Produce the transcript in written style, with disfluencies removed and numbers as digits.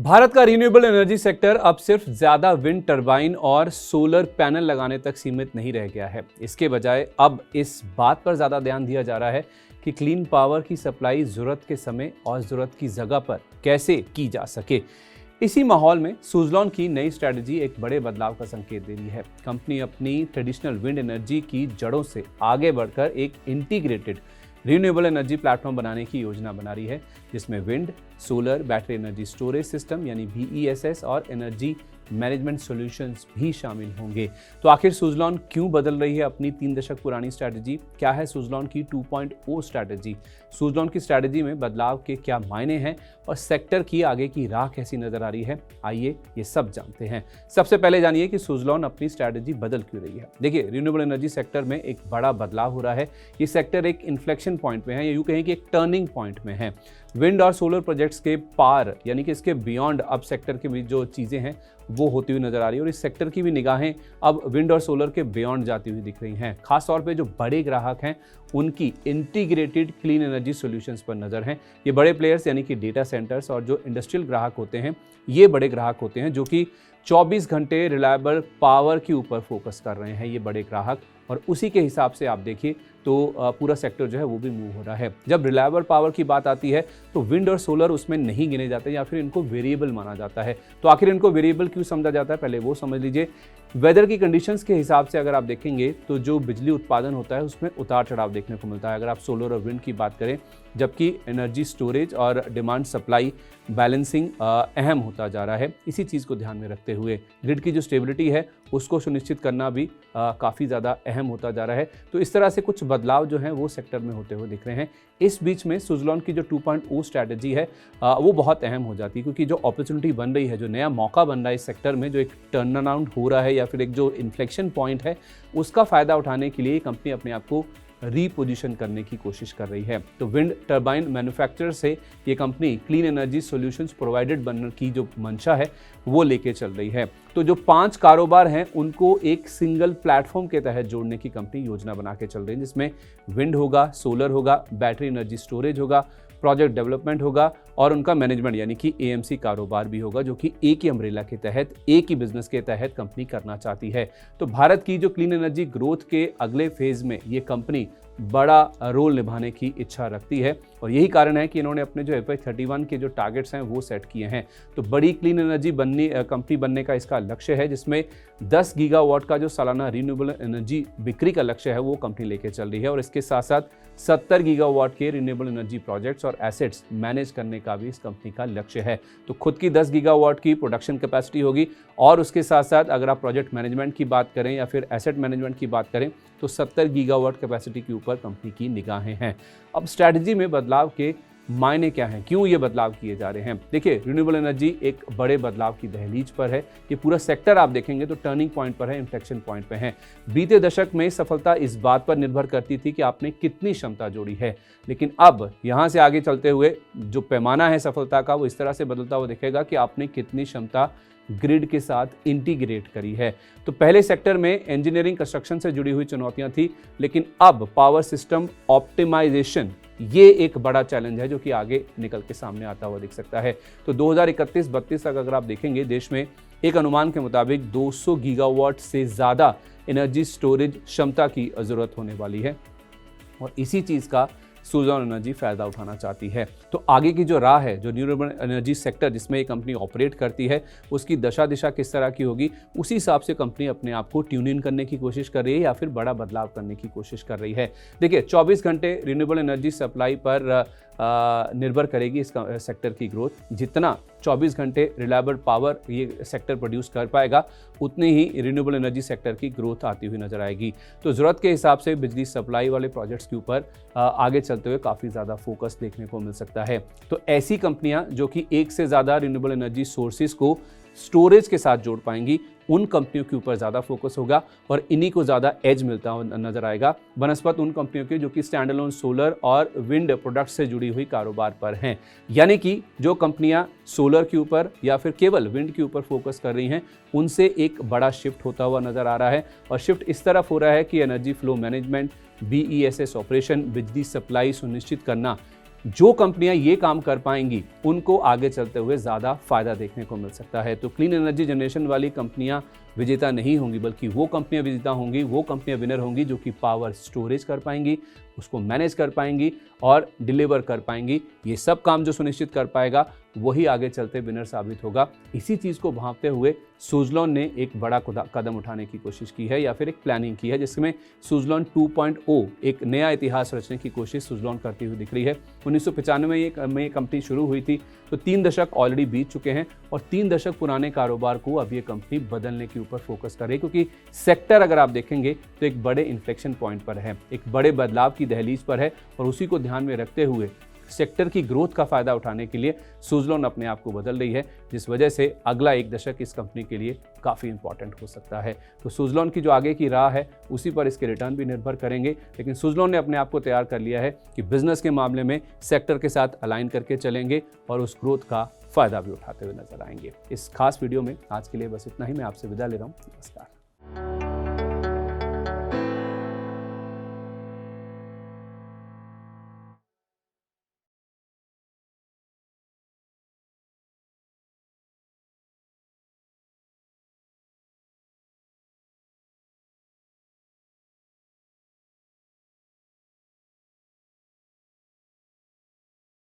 भारत का renewable energy sector अब सिर्फ ज्यादा विंड टरबाइन और सोलर पैनल लगाने तक सीमित नहीं रह गया है। इसके बजाय अब इस बात पर ज्यादा ध्यान दिया जा रहा है कि क्लीन पावर की सप्लाई जरूरत के समय और जरूरत की जगह पर कैसे की जा सके। इसी माहौल में सुज़लॉन की नई स्ट्रैटेजी एक बड़े बदलाव का संकेत दे रही है। कंपनी अपनी ट्रेडिशनल विंड एनर्जी की जड़ों से आगे बढ़कर एक इंटीग्रेटेड रिन्यूएबल एनर्जी प्लेटफॉर्म बनाने की योजना बना रही है, जिसमें wind, solar, battery energy storage system यानी BESS और एनर्जी मैनेजमेंट सॉल्यूशंस भी शामिल होंगे। तो आखिर सुज़लॉन क्यों बदल रही है अपनी 3 दशक पुरानी स्ट्रैटेजी? क्या है सुज़लॉन की 2.0 स्ट्रैटेजी? सुज़लॉन की स्ट्रैटेजी में बदलाव के क्या मायने हैं और सेक्टर की आगे की राह कैसी नजर आ रही है? आइए ये सब जानते हैं। सबसे पहले जानिए कि सुज़लॉन अपनी स्ट्रैटेजी बदल क्यों रही है। देखिए, रिन्यूएबल एनर्जी सेक्टर में एक बड़ा बदलाव हो रहा है। ये सेक्टर एक इन्फ्लेक्शन पॉइंट में है, या यूँ कहें कि एक टर्निंग पॉइंट में है। विंड और सोलर प्रोजेक्ट्स के पार यानी कि इसके बियॉन्ड अब सेक्टर के बीच जो चीज़ें हैं वो होती हुई नजर आ रही है, और इस सेक्टर की भी निगाहें अब विंड और सोलर के बियॉन्ड जाती हुई दिख रही हैं। खासतौर पे जो बड़े ग्राहक हैं उनकी इंटीग्रेटेड क्लीन एनर्जी सॉल्यूशंस पर नज़र है। ये बड़े प्लेयर्स यानी कि डेटा सेंटर्स और जो इंडस्ट्रियल ग्राहक होते हैं, ये बड़े ग्राहक होते हैं जो कि 24 घंटे रिलायबल पावर के ऊपर फोकस कर रहे हैं, ये बड़े ग्राहक। और उसी के हिसाब से आप देखिए तो पूरा सेक्टर जो है वो भी मूव हो रहा है। जब रिलायबल पावर की बात आती है तो विंड और सोलर उसमें नहीं गिने जाते, या फिर इनको वेरिएबल माना जाता है। तो आखिर इनको वेरिएबल क्यों समझा जाता है, पहले वो समझ लीजिए। वेदर की कंडीशंस के हिसाब से अगर आप देखेंगे तो जो बिजली उत्पादन होता है उसमें उतार चढ़ाव देखने को मिलता है, अगर आप सोलर और विंड की बात करें, जबकि एनर्जी स्टोरेज और डिमांड सप्लाई बैलेंसिंग अहम होता जा रहा है। इसी चीज़ को ध्यान में रखते हुए ग्रिड की जो स्टेबिलिटी है उसको सुनिश्चित करना भी काफ़ी ज़्यादा अहम होता जा रहा है। तो इस तरह से कुछ बदलाव जो हैं वो सेक्टर में होते हुए दिख रहे हैं। इस बीच में सुज़लॉन की जो 2.0 स्ट्रैटेजी है वो बहुत अहम हो जाती है, क्योंकि जो अपॉर्चुनिटी बन रही है, जो नया मौका बन रहा है इस सेक्टर में, जो एक टर्न अराउंड हो रहा है या फिर एक जो इन्फ्लेक्शन पॉइंट है, उसका फ़ायदा उठाने के लिए कंपनी अपने आप को रीपोजिशन करने की कोशिश कर रही है। तो विंड टरबाइन मैन्युफैक्चरर से ये company clean energy solutions provided बनने की जो मंशा है वो लेके चल रही है। तो जो 5 कारोबार हैं उनको एक सिंगल प्लेटफॉर्म के तहत जोड़ने की कंपनी योजना बना के चल रही है, जिसमें विंड होगा, सोलर होगा, बैटरी एनर्जी स्टोरेज होगा, प्रोजेक्ट डेवलपमेंट होगा और उनका मैनेजमेंट यानी कि AMC कारोबार भी होगा, जो कि एक ही अम्ब्रेला के तहत, एक ही बिजनेस के तहत कंपनी करना चाहती है। तो भारत की जो क्लीन एनर्जी ग्रोथ के अगले फेज में ये कंपनी बड़ा रोल निभाने की इच्छा रखती है, और यही कारण है कि इन्होंने अपने जो FY31 के जो टारगेट्स हैं वो सेट किए हैं। तो बड़ी क्लीन एनर्जी कंपनी बनने का इसका लक्ष्य है, जिसमें 10 गीगावाट का जो सालाना रिन्यूएबल एनर्जी बिक्री का लक्ष्य है वो कंपनी लेके चल रही है, और इसके साथ साथ 70 गीगावाट के रिन्यूएबल एनर्जी प्रोजेक्ट्स और एसेट्स मैनेज करने का भी इस कंपनी का लक्ष्य है। तो खुद की 10 गीगावाट की प्रोडक्शन कैपेसिटी होगी, और उसके साथ साथ अगर आप प्रोजेक्ट मैनेजमेंट की बात करें या फिर एसेट मैनेजमेंट की बात करें तो 70 गीगावाट कैपेसिटी के ऊपर कंपनी की निगाहें हैं। अब स्ट्रैटेजी में बदलाव के मायने क्या हैं, क्यों ये बदलाव किए जा रहे हैं? देखिए, रिन्यूएबल एनर्जी एक बड़े बदलाव की दहलीज पर है। ये पूरा सेक्टर आप देखेंगे तो टर्निंग पॉइंट पर है, इन्फ्लेक्शन पॉइंट पे है। बीते दशक में सफलता इस बात पर निर्भर करती थी कि आपने कितनी क्षमता जोड़ी है, लेकिन अब यहाँ से आगे चलते हुए जो पैमाना है सफलता का वो इस तरह से बदलता हुआ दिखेगा कि आपने कितनी क्षमता ग्रिड के साथ इंटीग्रेट करी है। तो पहले सेक्टर में इंजीनियरिंग कंस्ट्रक्शन से जुड़ी हुई चुनौतियां थी, लेकिन अब पावर सिस्टम ऑप्टिमाइजेशन ये एक बड़ा चैलेंज है जो कि आगे निकल के सामने आता हुआ दिख सकता है। तो 2031-32 तक अगर आप देखेंगे, देश में एक अनुमान के मुताबिक 200 गीगावाट से ज़्यादा एनर्जी स्टोरेज क्षमता की ज़रूरत होने वाली है, और इसी चीज़ का सुज़लॉन एनर्जी फ़ायदा उठाना चाहती है। तो आगे की जो राह है, जो रिन्यूएबल एनर्जी सेक्टर जिसमें ये कंपनी ऑपरेट करती है, उसकी दशा दिशा किस तरह की होगी, उसी हिसाब से कंपनी अपने आप को ट्यून इन करने की कोशिश कर रही है या फिर बड़ा बदलाव करने की कोशिश कर रही है। देखिए, 24 घंटे रिन्यूएबल एनर्जी सप्लाई पर निर्भर करेगी इस सेक्टर की ग्रोथ। जितना 24 घंटे रिलायबल पावर ये सेक्टर प्रोड्यूस कर पाएगा, उतनी ही रिन्यूएबल एनर्जी सेक्टर की ग्रोथ आती हुई नजर आएगी। तो ज़रूरत के हिसाब से बिजली सप्लाई वाले प्रोजेक्ट्स के ऊपर आगे चलते हुए काफ़ी ज़्यादा फोकस देखने को मिल सकता है। तो ऐसी कंपनियां जो कि एक से ज़्यादा रिन्यूएबल एनर्जी सोर्सेज को स्टोरेज के साथ जोड़ पाएंगी, उन कंपनियों के ऊपर ज़्यादा फोकस होगा और इन्हीं को ज़्यादा एज मिलता हुआ नजर आएगा, बनस्पत उन कंपनियों के जो कि स्टैंड अलोन सोलर और विंड प्रोडक्ट से जुड़ी हुई कारोबार पर हैं। यानी कि जो कंपनियां सोलर के ऊपर या फिर केवल विंड के ऊपर फोकस कर रही हैं, उनसे एक बड़ा शिफ्ट होता हुआ नजर आ रहा है, और शिफ्ट इस तरफ हो रहा है कि energy flow management, BESS operation, बिजली सप्लाई सुनिश्चित करना, जो कंपनियां ये काम कर पाएंगी उनको आगे चलते हुए ज़्यादा फायदा देखने को मिल सकता है। तो क्लीन एनर्जी जनरेशन वाली कंपनियां विजेता नहीं होंगी, बल्कि वो कंपनियां विजेता होंगी, वो कंपनियां विनर होंगी जो कि पावर स्टोरेज कर पाएंगी, उसको मैनेज कर पाएंगी और डिलीवर कर पाएंगी। ये सब काम जो सुनिश्चित कर पाएगा वही आगे चलते विनर साबित होगा। इसी चीज़ को भांपते हुए सुज़लॉन ने एक बड़ा कदम उठाने की कोशिश की है या फिर एक प्लानिंग की है, जिसमें सुज़लॉन 2.0 एक नया इतिहास रचने की कोशिश सुज़लॉन करती हुई दिख रही है। 1995 में ये कंपनी शुरू हुई थी, तो 3 दशक ऑलरेडी बीत चुके हैं और 3 दशक पुराने कारोबार को अब ये कंपनी बदलने के ऊपर फोकस कर रही है, क्योंकि सेक्टर अगर आप देखेंगे तो एक बड़े इन्फ्लेक्शन पॉइंट पर है, एक बड़े बदलाव की दहलीज पर है और उसी को ध्यान में रखते हुए सेक्टर की ग्रोथ का फायदा उठाने के लिए सुज़लॉन अपने आप को बदल रही है, जिस वजह से अगला 1 दशक इस कंपनी के लिए काफ़ी इंपॉर्टेंट हो सकता है। तो सुज़लॉन की जो आगे की राह है उसी पर इसके रिटर्न भी निर्भर करेंगे, लेकिन सुज़लॉन ने अपने आप को तैयार कर लिया है कि बिजनेस के मामले में सेक्टर के साथ अलाइन करके चलेंगे और उस ग्रोथ का फायदा भी उठाते हुए नजर आएंगे। इस खास वीडियो में आज के लिए बस इतना ही। मैं आपसे विदा ले रहा हूँ। नमस्कार।